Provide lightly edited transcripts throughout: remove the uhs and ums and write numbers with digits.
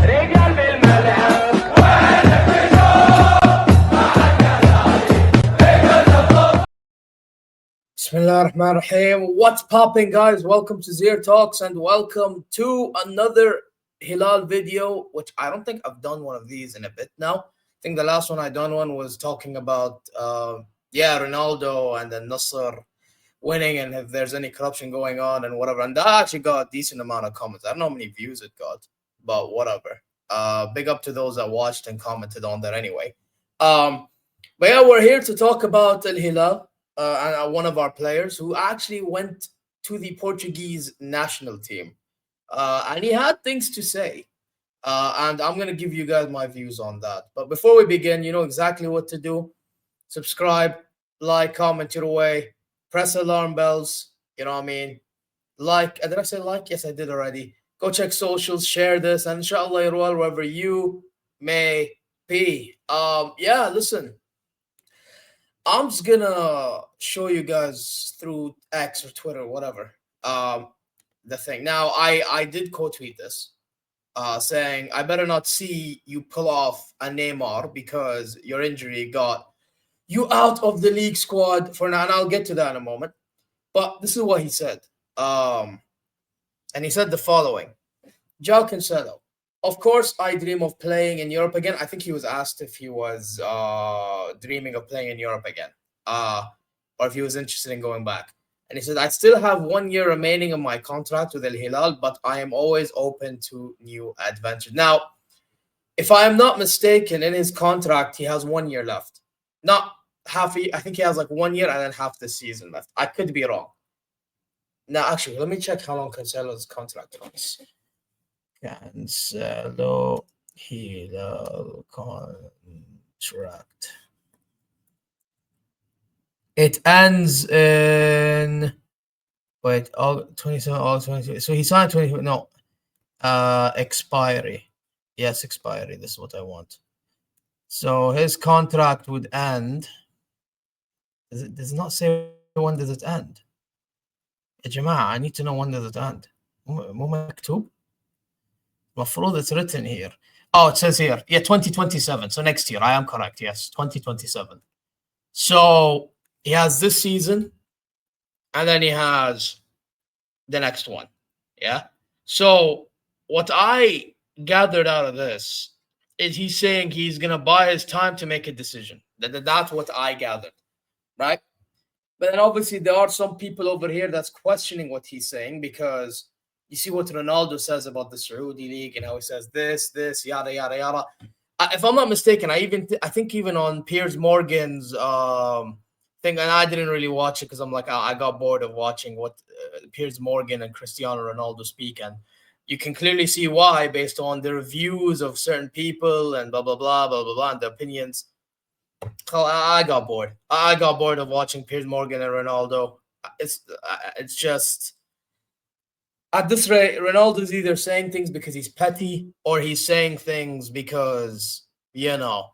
Bismillahirrahmanirrahim. What's popping, guys? Welcome to ZeerTalks and welcome to another Hilal video, which I don't think I've done one of these in a bit now. I think the last one I done one was talking about Ronaldo and then Nasser winning and if there's any corruption going on and whatever. And that actually got a decent amount of comments. I don't know how many views it got, but whatever. Big up to those that watched and commented on that anyway. But yeah, we're here to talk about Al Hilal. And one of our players who actually went to the Portuguese national team. And he had things to say. And I'm going to give you guys my views on that. But before we begin, you know exactly what to do. Subscribe, like, comment your way, press alarm bells. You know what I mean? Like, did I say like? Yes, I did already. Go check socials, share this, and inshallah, you're well wherever you may be. Yeah, listen. I'm just gonna show you guys through X or Twitter, whatever. The thing. Now, I did quote tweet this, saying I better not see you pull off a Neymar because your injury got you out of the league squad for now. And I'll get to that in a moment. But this is what he said. And he said the following: João Cancelo. Of course, I dream of playing in Europe again. I think he was asked if he was dreaming of playing in Europe again, or if he was interested in going back. And he said, I still have 1 year remaining of my contract with Al Hilal, but I am always open to new adventures. Now, if I am not mistaken, in his contract, he has 1 year left. Not half a year. I think he has like 1 year and then half the season left. I could be wrong. Now, actually, let me check how long Cancelo's contract is. Cancelo Hilal contract. It ends in 27 August 22. So he signed 20. No, expiry. Yes, expiry. This is what I want. So his contract would end. Does it not say when does it end? I need to know when does it end. مو مكتوب. المفروض it's written here. Oh, it says here. Yeah, 2027. So next year. I am correct. Yes, 2027. So he has this season, and then he has the next one. Yeah. So what I gathered out of this is he's saying he's going to buy his time to make a decision. That's what I gathered. Right? But then obviously there are some people over here that's questioning what he's saying because you see what Ronaldo says about the Saudi League and how he says this, yada, yada, yada. If I'm not mistaken, I think even on Piers Morgan's thing, and I didn't really watch it because I'm like, I got bored of watching what Piers Morgan and Cristiano Ronaldo speak. And you can clearly see why based on the reviews of certain people and blah, blah, blah, blah, blah, blah, and the opinions. Oh, I got bored. I got bored of watching Piers Morgan and Ronaldo. It's just... At this rate, Ronaldo's either saying things because he's petty or he's saying things because, you know,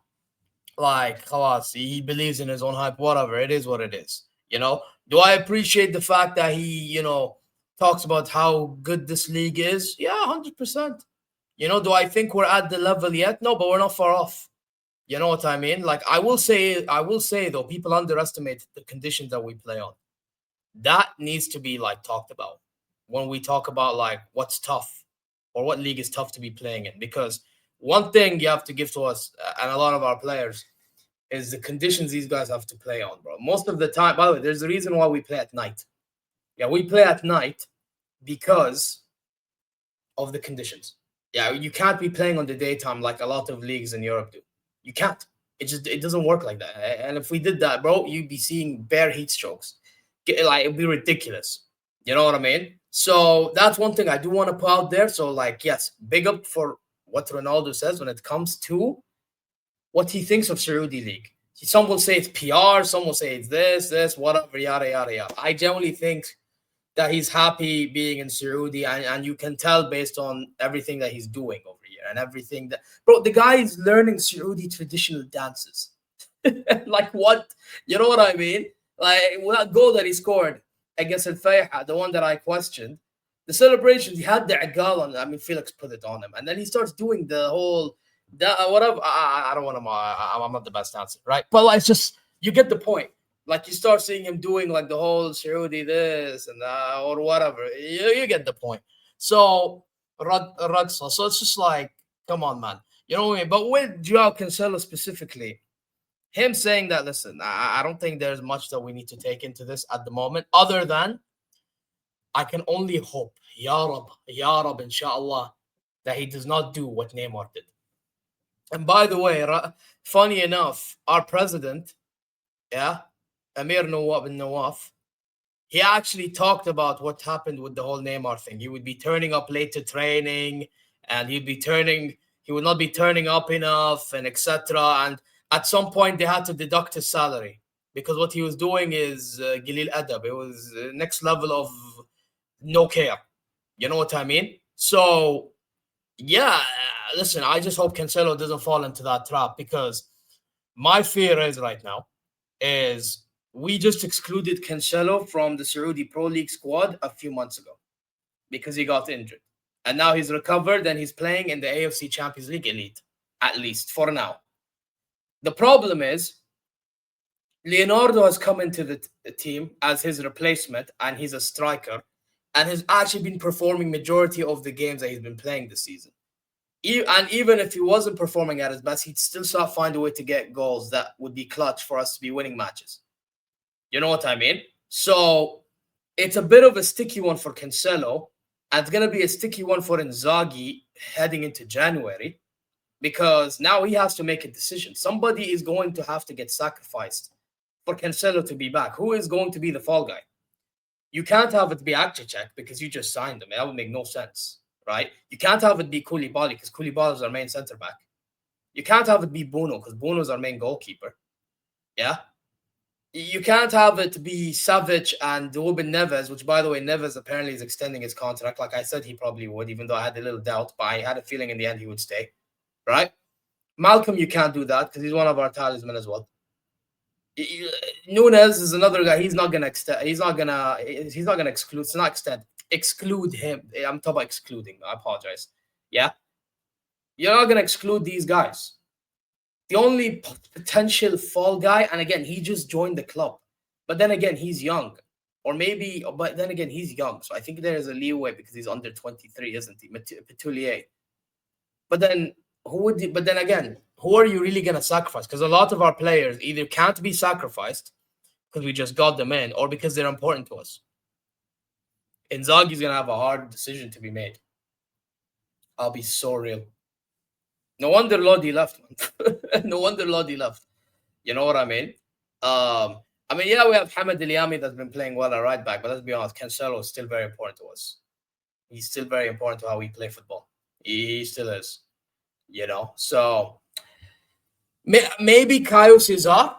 like, khalas, he believes in his own hype, whatever. It is what it is, you know? Do I appreciate the fact that he, you know, talks about how good this league is? Yeah, 100%. You know, do I think we're at the level yet? No, but we're not far off. You know what I mean? Like, I will say, though, people underestimate the conditions that we play on. That needs to be, like, talked about when we talk about like what's tough or what league is tough to be playing in. Because one thing you have to give to us and a lot of our players is the conditions these guys have to play on, bro. Most of the time, by the way, there's a reason why we play at night. Yeah, we play at night because of the conditions. Yeah, you can't be playing on the daytime like a lot of leagues in Europe do. You can't. It doesn't work like that. And if we did that, bro, you'd be seeing bare heat strokes. It'd be ridiculous. You know what I mean? So that's one thing I do want to put out there. So, like, yes, big up for what Ronaldo says when it comes to what he thinks of Saudi League. Some will say it's PR, some will say it's this, whatever, yada, yada, yada. I generally think that he's happy being in Saudi, and you can tell based on everything that he's doing over here and everything that... Bro, the guy is learning Saudi traditional dances. Like, what? You know what I mean? Like, that goal that he scored against Al Fayha, the one that I questioned, The celebrations, he had the agal on. I mean, Felix put it on him, and then he starts doing the whole that whatever. I don't want to. I'm not the best answer, right? But like, it's just you get the point. Like you start seeing him doing like the whole Saudi this and or whatever. You get the point. So Rugsa. So it's just like, come on, man. You know what I mean? But with João Cancelo specifically, him saying that, listen, I don't think there's much that we need to take into this at the moment, other than I can only hope, Ya Rab, inshallah, that he does not do what Neymar did. And by the way, funny enough, our president, yeah, Amir Nawaf bin Nawaf, he actually talked about what happened with the whole Neymar thing. He would be turning up late to training, and he would not be turning up enough, and etc. And at some point, they had to deduct his salary because what he was doing is Gilil Adab. It was next level of no care. You know what I mean? So, yeah, listen, I just hope Cancelo doesn't fall into that trap, because my fear is right now is we just excluded Cancelo from the Saudi Pro League squad a few months ago because he got injured. And now he's recovered and he's playing in the AFC Champions League elite, at least for now. The problem is Leonardo has come into the team as his replacement, and he's a striker, and has actually been performing majority of the games that he's been playing this season. And even if he wasn't performing at his best, he'd still find a way to get goals that would be clutch for us to be winning matches. You know what I mean? So it's a bit of a sticky one for Cancelo, and it's going to be a sticky one for Inzaghi heading into January, because now he has to make a decision. Somebody is going to have to get sacrificed for Cancelo to be back. Who is going to be the fall guy? You can't have it be Akcicek because you just signed him. That would make no sense, right? You can't have it be Koulibaly because Koulibaly is our main centre back. You can't have it be Bruno because Bruno is our main goalkeeper. Yeah? You can't have it be Savic and Ruben Neves, which, by the way, Neves apparently is extending his contract. Like I said, he probably would, even though I had a little doubt, but I had a feeling in the end he would stay, right? Malcom, you can't do that because he's one of our talisman as well. Nunes is another guy. He's not gonna extend. He's not gonna exclude. It's not extend. Exclude him. I'm talking about excluding. I apologize. Yeah, you're not gonna exclude these guys. The only potential fall guy, and again, he just joined the club, but then again, he's young, or maybe, but then again, he's young. So I think there is a leeway because he's under 23, isn't he? Petoulier. But then who would? But then again, who are you really going to sacrifice? Because a lot of our players either can't be sacrificed because we just got them in, or because they're important to us. Inzaghi's going to have a hard decision to be made. I'll be so real. No wonder Lodi left. No wonder Lodi left. You know what I mean? I mean, yeah, we have Hamad Eliami that's been playing well at right back, but let's be honest, Cancelo is still very important to us. He's still very important to how we play football. He still is. You know, so maybe Caio Cesar,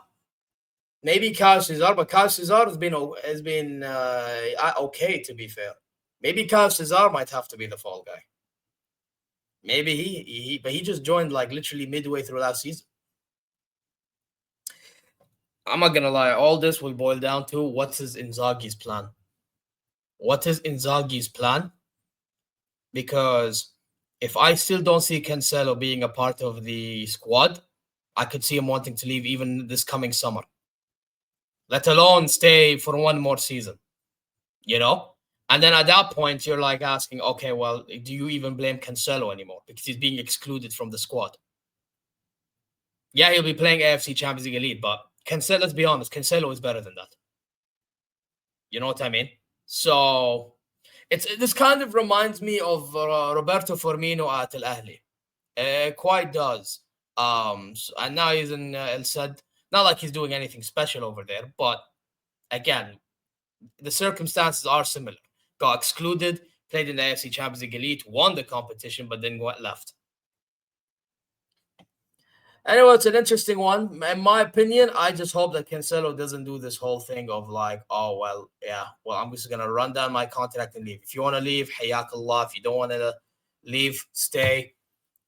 but Caio Cesar has been okay, to be fair. Maybe Caio Cesar might have to be the fall guy. Maybe but he just joined like literally midway through last season. I'm not gonna lie, all this will boil down to what is Inzaghi's plan. What is Inzaghi's plan? Because if I still don't see Cancelo being a part of the squad, I could see him wanting to leave even this coming summer, let alone stay for one more season, you know? And then at that point, you're like asking, okay, well, do you even blame Cancelo anymore? Because he's being excluded from the squad. Yeah, he'll be playing AFC Champions League Elite, but Cancelo, let's be honest, Cancelo is better than that. You know what I mean? So this kind of reminds me of Roberto Firmino at Al Ahly. Quite does. And now he's in El Sad. Not like he's doing anything special over there, but again, the circumstances are similar. Got excluded, played in the AFC Champions League Elite, won the competition, but then left. Anyway, it's an interesting one. In my opinion, I just hope that Cancelo doesn't do this whole thing of like, oh, well, yeah, well, I'm just going to run down my contract and leave. If you want to leave, hayakallah. If you don't want to leave, stay.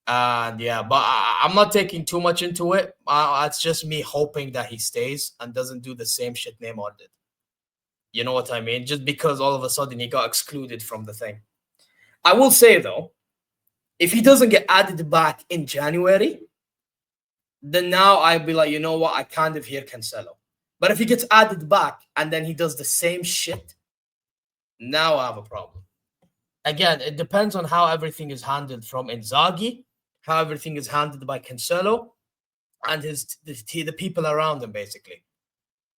And yeah, but I'm not taking too much into it. It's just me hoping that he stays and doesn't do the same shit Neymar did. You know what I mean? Just because all of a sudden he got excluded from the thing. I will say though, if he doesn't get added back in January, then now I'd be like, you know what? I kind of hear Cancelo. But if he gets added back and then he does the same shit, now I have a problem. Again, it depends on how everything is handled from Inzaghi, how everything is handled by Cancelo, and the people around him, basically.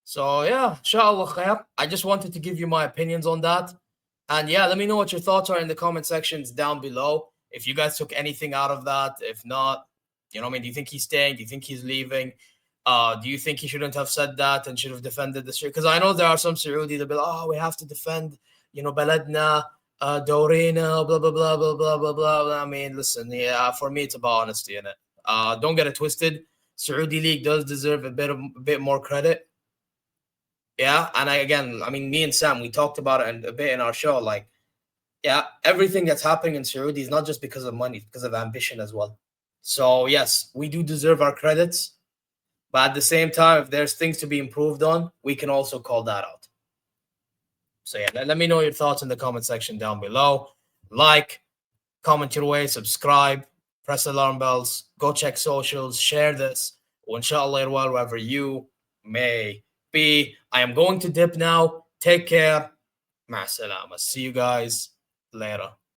So yeah, inshallah khair. I just wanted to give you my opinions on that. And yeah, let me know what your thoughts are in the comment sections down below. If you guys took anything out of that, if not, you know what I mean? Do you think he's staying? Do you think he's leaving? Do you think he shouldn't have said that and should have defended the Because I know there are some Saudi that be like, oh, we have to defend, Baladna, Dorina, blah, blah, blah, blah, blah, blah, blah. I mean, listen, yeah, for me, it's about honesty in it. Don't get it twisted. Saudi League does deserve a bit more credit. Yeah, and me and Sam, we talked about it a bit in our show. Like, yeah, everything that's happening in Saudi is not just because of money, it's because of ambition as well. So yes, we do deserve our credits, but at the same time, if there's things to be improved on, we can also call that out. So yeah, let me know your thoughts in the comment section down below. Like, comment your way, subscribe, press alarm bells, go check socials, share this. Inshallah, wherever you may be. I am going to dip now. Take care. Ma salama. See you guys later.